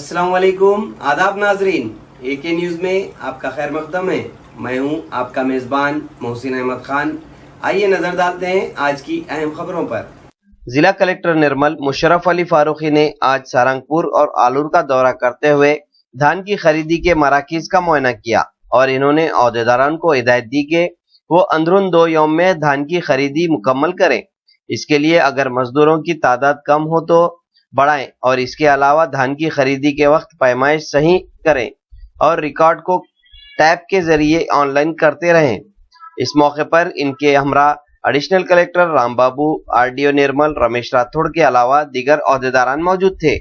अस्सलाम वालेकुम, आदाब नाजरीन। AK न्यूज़ में आपका खैर मकदम है। मैं हूं आपका मेज़बान मोहसिन अहमद खान। आइए नजर डालते हैं आज की अहम खबरों पर। जिला कलेक्टर निर्मल मुशर्रफ अली फारूकी ने आज सारंगपुर और आलूर का दौरा करते हुए धान की खरीदी के मराकीज का मुआयना किया और इन्होंने अहदेदारान को हिदायत दी कि वो अंदरून 2 यौम में धान की खरीदी मुकम्मल करें। इसके लिए अगर मजदूरों की तादाद कम हो तो बढ़ाएं और इसके अलावा धान की खरीदी के वक्त पैमाइश सही करें और रिकॉर्ड को टैब के जरिए ऑनलाइन करते रहें। इस मौके पर इनके हमरा एडिशनल कलेक्टर रामबाबू, RDO निर्मल, रमेश राठौड़ के अलावा दीगर अहदेदारान मौजूद थे।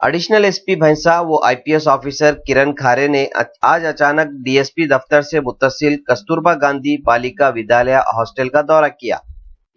एडिशनल SP भैंसा व IPS ऑफिसर किरण खारे ने आज अचानक DSP दफ्तर से मुत्तसिल कस्तूरबा गांधी बालिका विद्यालय हॉस्टल का दौरा किया।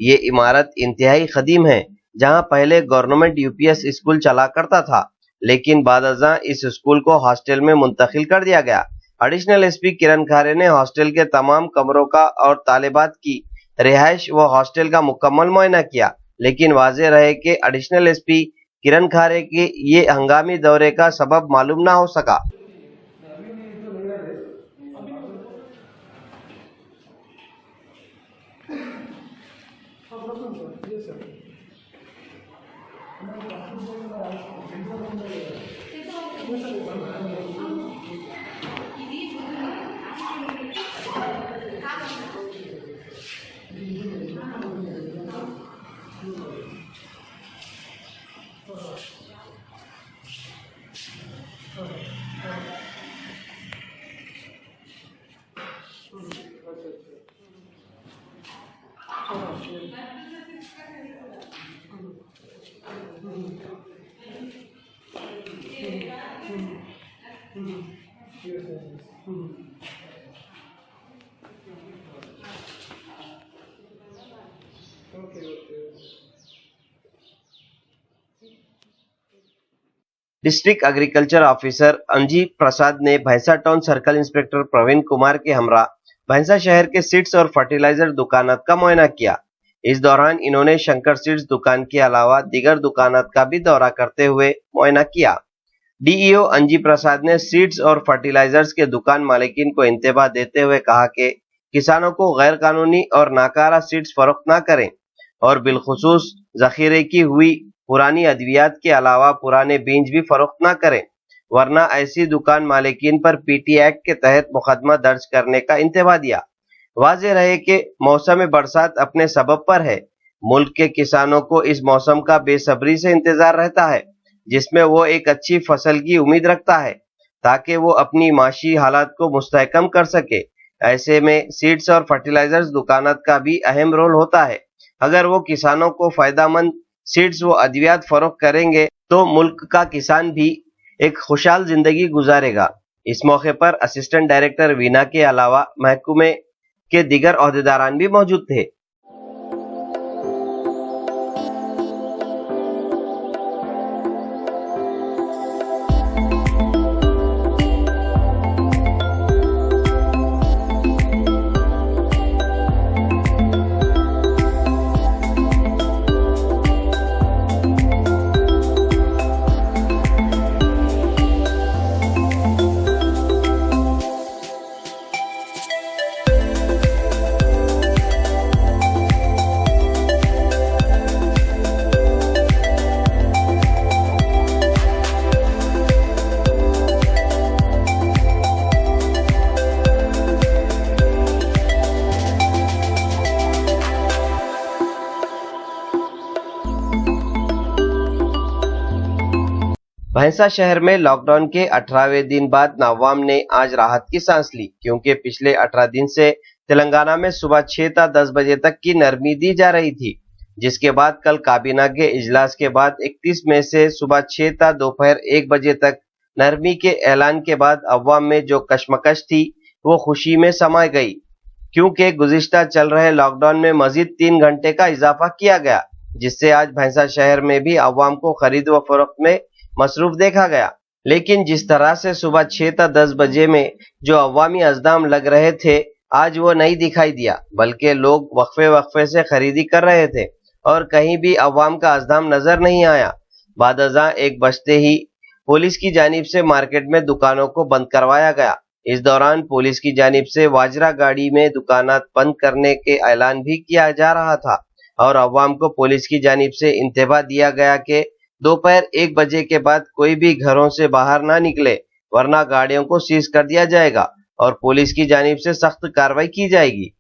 ये इमारत इंतहाई कदीम है, जहां पहले गवर्नमेंट UPS स्कूल चला करता था, लेकिन बादअज़ां इस स्कूल को हॉस्टल में मुंतकिल कर दिया गया। एडिशनल SP किरण खारे ने हॉस्टल के तमाम कमरों का और तालिबात की रिहाइश व हॉस्टल का मुकम्मल मुआयना किया, लेकिन वाज़ेह रहे कि एडिशनल SP किरण खारे के ये हंगामी दौरे का सबब मालूम ना हो सका। डिस्ट्रिक्ट एग्रीकल्चर ऑफिसर अंजी प्रसाद ने Bhainsa town circle inspector Praveen Kumar के हमरा भैंसा शहर के सीड्स और फर्टिलाइजर दुकानात का मुआयना किया। इस दौरान इन्होंने शंकर सीड्स दुकान के अलावा दीगर दुकानात का भी दौरा करते हुए मुआयना किया। DEO अंजी प्रसाद ने सीड्स और फर्टिलाइजर्स के दुकान मालिकीन को इंतबाह देते हुए कहा कि किसानों को गैर कानूनी और नाकारा सीड्स फरोख्त न करें और बिलखुसूस जखीरे की हुई पुरानी अद्वियात के अलावा पुराने बीज भी फरोख्त न करें, वरना ऐसी दुकान मालिकीन पर PT एक्ट के तहत मुकदमा दर्ज करने का इंतबाह दिया। वाज़ेह रहे कि मौसम बरसात अपने सबब पर है। मुल्क के किसानों को इस मौसम का बेसब्री से इंतजार रहता है, जिसमें वो एक अच्छी फसल की उम्मीद रखता है ताकि वो अपनी माशी हालात को मुस्तहकम कर सके। ऐसे में सीड्स और फर्टिलाइजर्स दुकानात का भी अहम रोल होता है। अगर वो किसानों को फायदेमंद सीड्स व अद्वियात फरोख्त करेंगे तो मुल्क का किसान भी एक खुशहाल जिंदगी गुजारेगा। इस मौके पर असिस्टेंट डायरेक्टर वीना के अलावा महकमे के दीगर अहदेदारान भी मौजूद थे। भैंसा शहर में लॉकडाउन के 18वें दिन बाद नवाम ने आज राहत की सांस ली, क्योंकि पिछले 18 दिन से तेलंगाना में सुबह 6 था 10 बजे तक की नरमी दी जा रही थी, जिसके बाद कल काबीना के इजलास के बाद 31 मई से सुबह 6 था दोपहर 1 बजे तक नरमी के ऐलान के बाद अवाम में जो कशमकश थी वो खुशी में समा गई, क्योंकि गुज़िश्ता चल रहे लॉकडाउन में मजीद 3 घंटे का इजाफा किया गया, जिससे आज भैंसा शहर में भी अवाम को खरीद व फरोख्त में मसरूफ देखा गया। लेकिन जिस तरह से सुबह 6 था 10 बजे में जो अवामी अज़दाम लग रहे थे, आज वो नहीं दिखाई दिया, बल्कि लोग वक्फे वक्फे से खरीदी कर रहे थे और कहीं भी अवाम का अज़दाम नजर नहीं आया। बाद अज़ां 1 बजते ही पुलिस की जानिब से मार्केट में दुकानों को बंद करवाया गया। इस दौरान पुलिस की जानिब से वाजरा गाड़ी में दुकानात बंद करने के ऐलान भी किया जा रहा था और अवाम को पुलिस की जानिब से इंतबा दिया गया कि दोपहर 1 बजे के बाद कोई भी घरों से बाहर ना निकले, वरना गाड़ियों को सीज कर दिया जाएगा और पुलिस की जानिब से सख्त कार्रवाई की जाएगी।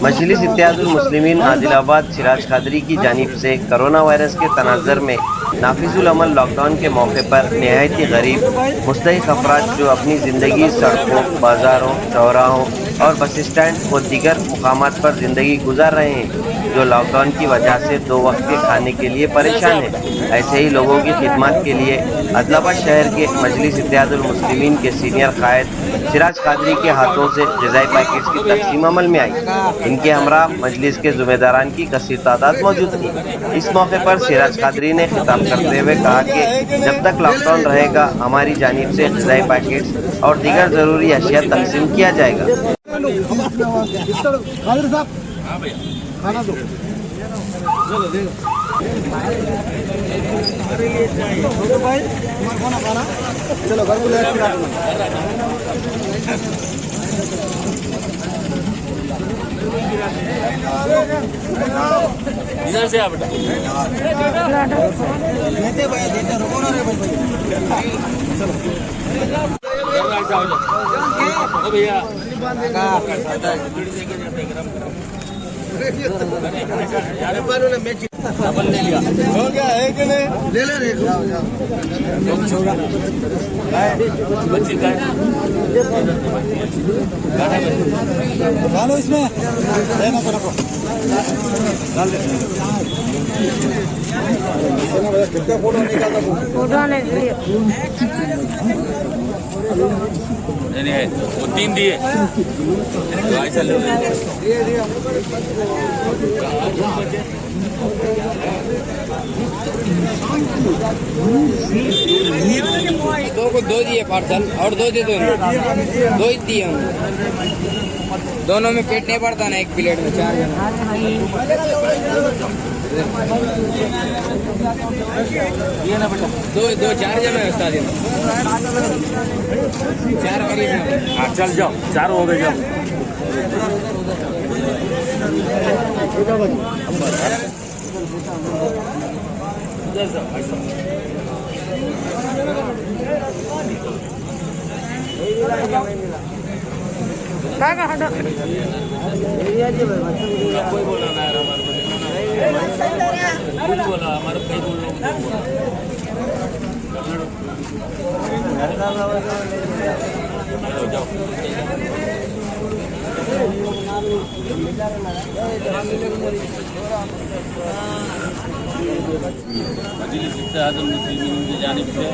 मजलिस इत्तेहादुल मुस्लिमीन आदिलाबाद सिराज कादरी की जानिब से कोरोना वायरस के तनाज़ुर में नाफिजुल अमल लॉकडाउन के मौके पर नहायत ही गरीब मुस्तहिक अफराद जो अपनी ज़िंदगी सड़कों, बाज़ारों, चौराहों और बस स्टैंड और दीगर मुकामात पर ज़िंदगी गुजार रहे हैं, जो लॉकडाउन की वजह से 2 वक्त के खाने के लिए परेशान हैं। ऐसे ही लोगों की खिदमत के लिए आदिलाबाद शहर के मजलिस इत्तेहादुल मुस्लिमीन के सीनियर कायद सिराज कादरी के हाथों से ग़िज़ाई पैकेट्स की तकसीम अमल में आई। इनके हमरा मजलिस के ज़िम्मेदारान की कसीर तादाद मौजूद थी। इस मौके पर सिराज कादरी ने खिताब करते हुए कहा कि जब तक लॉकडाउन रहेगा हमारी जानिब से ग़िज़ाई पैकेट्स और दीगर ज़रूरी अशिया तकसीम किया जाएगा। खाना दो चलो दे भाई खाना खाना चलो घर को ले इधर से आ बेटा। देते भैया देते, रुको ना रे भाई। ओ भैया डबल ले लिया। हो गया है कि नहीं? ले ले रे। बच्ची का डालो इसमें, लेना को रखो। डाल दे। ना भैया कितना फोटो निकालता हूँ। फोटो ले लियो। नहीं है वो 3 दिए तो ऐसा ले दो को 2 दिए पार्सल और 2 दे दो, 2 ही दिए हम। दोनों में पेट नहीं पड़ता ना, एक प्लेट में 4 जना। 2 4 जन है उस्ताद, 4 करीब है। हाँ चल जाओ, 4 हो गए जाओ। काका हटो। कोई बोला ना यार, हमारे बोला हमारे कई मजलिस इत्तेहादुल मुस्लिमीन की जानिब से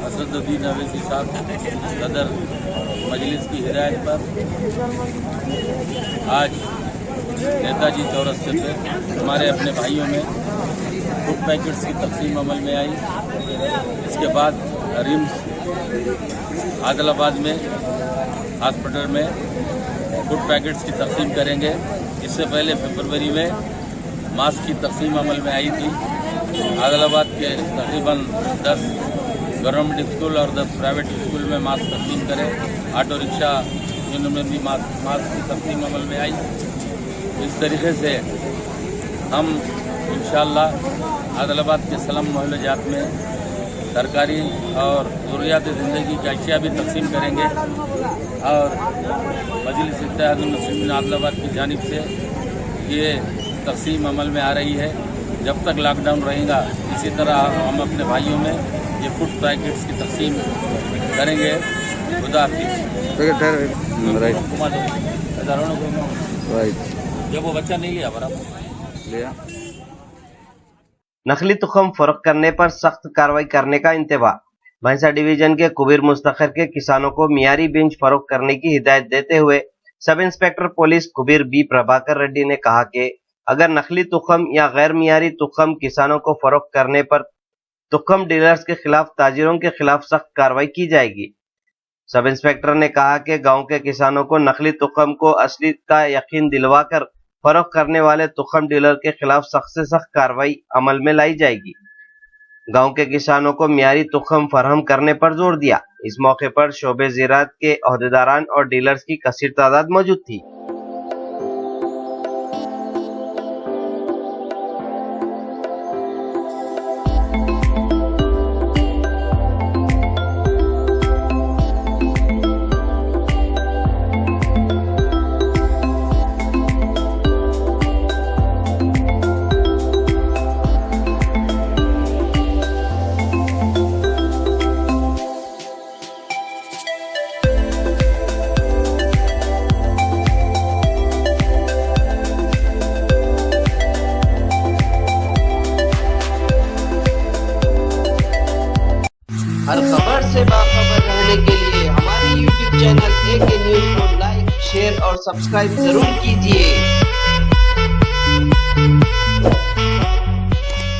असदुद्दीन अवैसी साहब सदर मजलिस की हिदायत पर आज नेताजी चौरस्ते पे हमारे अपने भाइयों में फूड पैकेट्स की तकसीम अमल में आई। इसके बाद रिम्स आदिलाबाद में हॉस्पिटल में फूड पैकेट्स की तकसीम करेंगे। इससे पहले फरवरी में मास्क की तकसीम अमल में आई थी। आदिलाबाद के तकरीबन 10 गवर्नमेंट स्कूल और 10 प्राइवेट स्कूल में मास्क तकसीम करें। ऑटो रिक्शा इनमें भी मास्क की तकसीम अमल में आई। इस तरीके से हम इंशाअल्लाह आदिलाबाद के सलम मोहल्ले जात में सरकारी और ज़रूरियात ज़िंदगी की अशिया भी तकसीम करेंगे। और मजलिस इत्तेहादुल मुस्लिमीन आदिलाबाद की जानिब से ये तकसीम अमल में आ रही है। जब तक लॉकडाउन रहेगा इसी तरह हम अपने भाइयों में ये फूड पैकेट्स की तकसीम करेंगे। खुदा जब वो बच्चा नहीं लिया बराबर लिया। नकली तुखम फरोख्त करने पर सख्त कार्रवाई करने का इंतबाह। भैंसा डिवीजन के कुबीर मुस्तखर के किसानों को मियारी बीज फरोख्त करने की हिदायत देते हुए sub inspector police Kubeer B Prabhakar Reddy ने कहा कि अगर नकली तुखम या गैर मियारी तुखम किसानों को फरोख्त करने पर तुखम डीलर्स के खिलाफ ताजिरों के खिलाफ सख्त कार्रवाई की जाएगी। सब इंस्पेक्टर ने कहा कि गांव के किसानों को नकली तुखम को असली का यकीन दिलवाकर फरोख्त करने वाले तुखम डीलर के खिलाफ सख्त से सख्त कार्रवाई अमल में लाई जाएगी। गांव के किसानों को मियारी तुखम फराहम करने पर जोर दिया। इस मौके पर शोबे ज़राअत के ओहदेदारान और डीलर्स की कसीर तादाद मौजूद थी। हर खबर से बाखबर रहने के लिए हमारे YouTube चैनल AK न्यूज़ को लाइक, शेयर और सब्सक्राइब जरूर कीजिए।